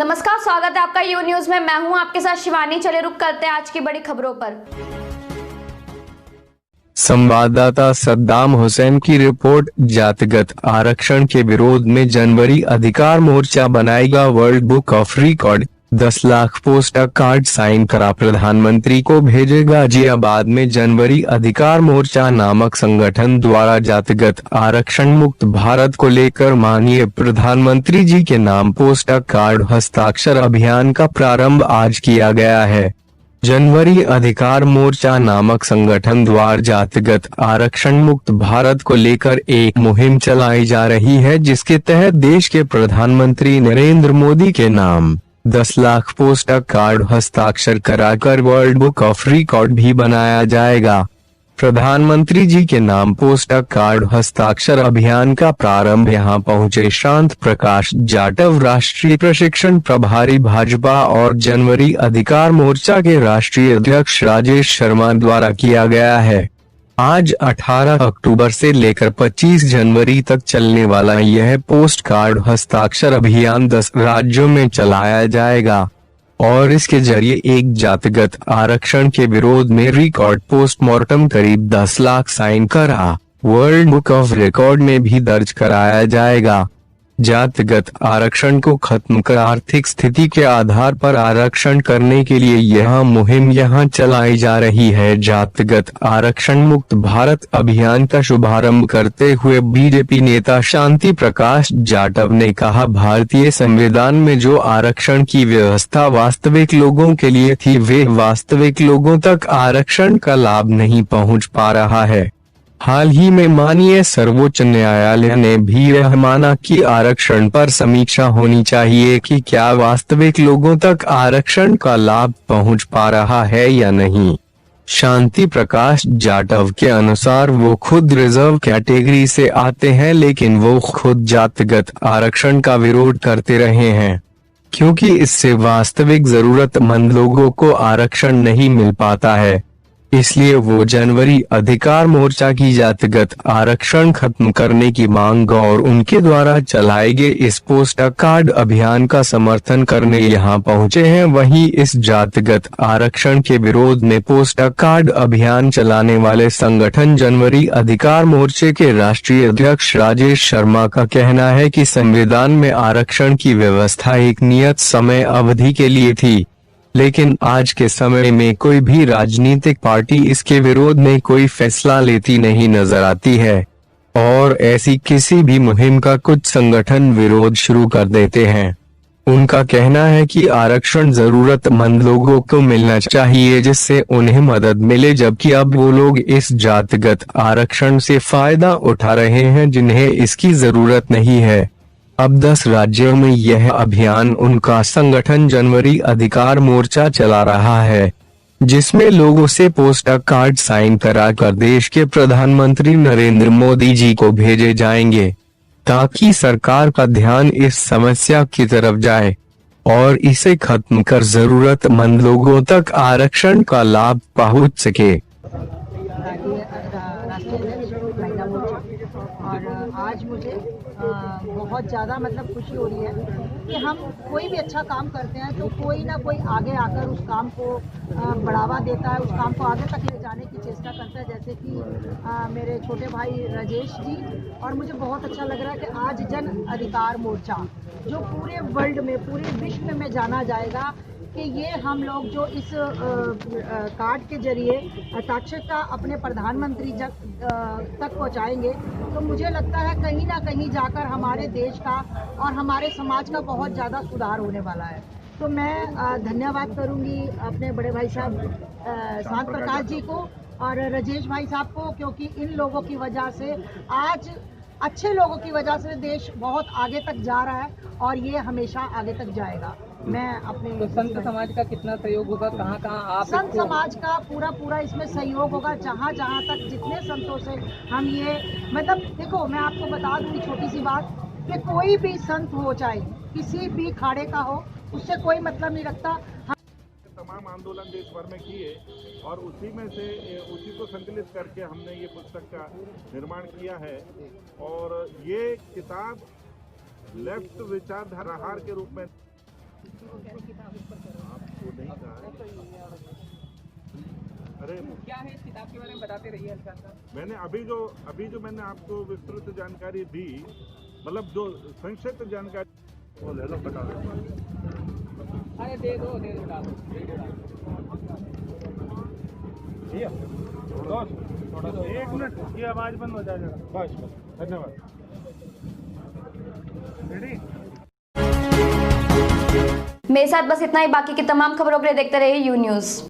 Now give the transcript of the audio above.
नमस्कार, स्वागत है आपका यू न्यूज में। मैं हूं आपके साथ शिवानी। चले रुक करते हैं आज की बड़ी खबरों पर। संवाददाता सद्दाम हुसैन की रिपोर्ट। जातिगत आरक्षण के विरोध में जनवरी अधिकार मोर्चा बनाएगा world book of record. 10 lakh post card sign करा प्रधानमंत्री को भेजेगा। गाजियाबाद में जनवरी अधिकार मोर्चा नामक संगठन द्वारा जातिगत आरक्षण मुक्त भारत को लेकर माननीय प्रधानमंत्री जी के नाम पोस्ट कार्ड हस्ताक्षर अभियान का प्रारंभ आज किया गया है। जनवरी अधिकार मोर्चा नामक संगठन द्वारा जातिगत आरक्षण मुक्त भारत को लेकर एक मुहिम चलाई जा रही है, जिसके तहत देश के प्रधानमंत्री नरेंद्र मोदी के नाम 10 लाख पोस्ट कार्ड हस्ताक्षर कराकर वर्ल्ड बुक ऑफ रिकॉर्ड भी बनाया जाएगा। प्रधानमंत्री जी के नाम पोस्ट कार्ड हस्ताक्षर अभियान का प्रारंभ यहां पहुंचे शांत प्रकाश जाटव, राष्ट्रीय प्रशिक्षण प्रभारी भाजपा और जनवरी अधिकार मोर्चा के राष्ट्रीय अध्यक्ष राजेश शर्मा द्वारा किया गया है। आज 18 अक्टूबर से लेकर 25 जनवरी तक चलने वाला यह पोस्ट कार्ड हस्ताक्षर अभियान 10 राज्यों में चलाया जाएगा और इसके जरिए एक जातिगत आरक्षण के विरोध में रिकॉर्ड पोस्टमार्टम करीब 10 लाख साइन करा वर्ल्ड बुक ऑफ रिकॉर्ड में भी दर्ज कराया जाएगा। जातिगत आरक्षण को खत्म कर आर्थिक स्थिति के आधार पर आरक्षण करने के लिए यह मुहिम यहां चलाई जा रही है। जातिगत आरक्षण मुक्त भारत अभियान का शुभारंभ करते हुए बीजेपी नेता शांति प्रकाश जाटव ने कहा, भारतीय संविधान में जो आरक्षण की व्यवस्था वास्तविक लोगों के लिए थी, वे वास्तविक लोगों तक आरक्षण का लाभ नहीं पहुंच पा रहा है। हाल ही में माननीय सर्वोच्च न्यायालय ने भी यह माना कि आरक्षण पर समीक्षा होनी चाहिए कि क्या वास्तविक लोगों तक आरक्षण का लाभ पहुंच पा रहा है या नहीं। शांति प्रकाश जाटव के अनुसार वो खुद रिजर्व कैटेगरी से आते हैं, लेकिन वो खुद जातिगत आरक्षण का विरोध करते रहे हैं, क्योंकि इससे वास्तविक जरूरतमंद लोगों को आरक्षण नहीं मिल पाता है। इसलिए वो जनवरी अधिकार मोर्चा की जातिगत आरक्षण खत्म करने की मांग और उनके द्वारा चलाए गए इस पोस्ट कार्ड अभियान का समर्थन करने यहाँ पहुँचे हैं। वहीं इस जातिगत आरक्षण के विरोध में पोस्ट कार्ड अभियान चलाने वाले संगठन जनवरी अधिकार मोर्चे के राष्ट्रीय अध्यक्ष राजेश शर्मा का कहना है कि संविधान में आरक्षण की व्यवस्था एक नियत समय अवधि के लिए थी, लेकिन आज के समय में कोई भी राजनीतिक पार्टी इसके विरोध में कोई फैसला लेती नहीं नजर आती है और ऐसी किसी भी मुहिम का कुछ संगठन विरोध शुरू कर देते हैं। उनका कहना है कि आरक्षण जरूरतमंद लोगों को मिलना चाहिए, जिससे उन्हें मदद मिले, जबकि अब वो लोग इस जातिगत आरक्षण से फायदा उठा रहे हैं जिन्हें इसकी जरूरत नहीं है। अब 10 राज्यों में यह अभियान उनका संगठन जनवरी अधिकार मोर्चा चला रहा है, जिसमें लोगों से पोस्ट कार्ड साइन कराकर देश के प्रधानमंत्री नरेंद्र मोदी जी को भेजे जाएंगे, ताकि सरकार का ध्यान इस समस्या की तरफ जाए और इसे खत्म कर जरूरतमंद लोगों तक आरक्षण का लाभ पहुंच सके। और आज मुझे बहुत ज़्यादा खुशी हो रही है कि हम कोई भी अच्छा काम करते हैं तो कोई ना कोई आगे आकर उस काम को बढ़ावा देता है, उस काम को आगे तक ले जाने की चेष्टा करता है, जैसे कि मेरे छोटे भाई राजेश जी। और मुझे बहुत अच्छा लग रहा है कि आज जन अधिकार मोर्चा जो पूरे वर्ल्ड में, पूरे विश्व में जाना जाएगा कि ये हम लोग जो इस कार्ड के जरिए हस्ताक्षर अपने प्रधानमंत्री तक पहुंचाएंगे, तो मुझे लगता है कहीं ना कहीं जाकर हमारे देश का और हमारे समाज का बहुत ज़्यादा सुधार होने वाला है। तो मैं धन्यवाद करूंगी अपने बड़े भाई साहब शांत प्रकाश जी को और राजेश भाई साहब को, क्योंकि इन लोगों की वजह से, आज अच्छे लोगों की वजह से देश बहुत आगे तक जा रहा है और ये हमेशा आगे तक जाएगा। मैं अपने तो संत समाज का कितना सहयोग होगा, कहाँ कहाँ आप संत समाज का पूरा इसमें सहयोग होगा, जहाँ तक जितने संतों से हम ये देखो, मैं आपको बता दूँ छोटी सी बात कि कोई भी संत हो, चाहे किसी भी खाड़े का हो, उससे कोई मतलब नहीं रखता। तमाम आंदोलन देश भर में किए और उसी में से उसी को संकलित करके हमने ये पुस्तक का निर्माण किया है। और ये किताब लेफ्ट विचारधारा के रूप में आपको नहीं कहा अरे क्या है इस किताब के बारे में बताते रहिए हल्का सा। मैंने अभी जो मैंने आपको विस्तृत जानकारी दी, मतलब जो संक्षिप्त जानकारी वो ले लो, बता दो। अरे दे दो डालो। थोड़ा सा 1 मिनट की आवाज बंद हो जाएगा। बस धन्यवाद। रेडी? मेरे साथ बस इतना ही। बाकी की तमाम खबरों के लिए देखते रहिए यू न्यूज़।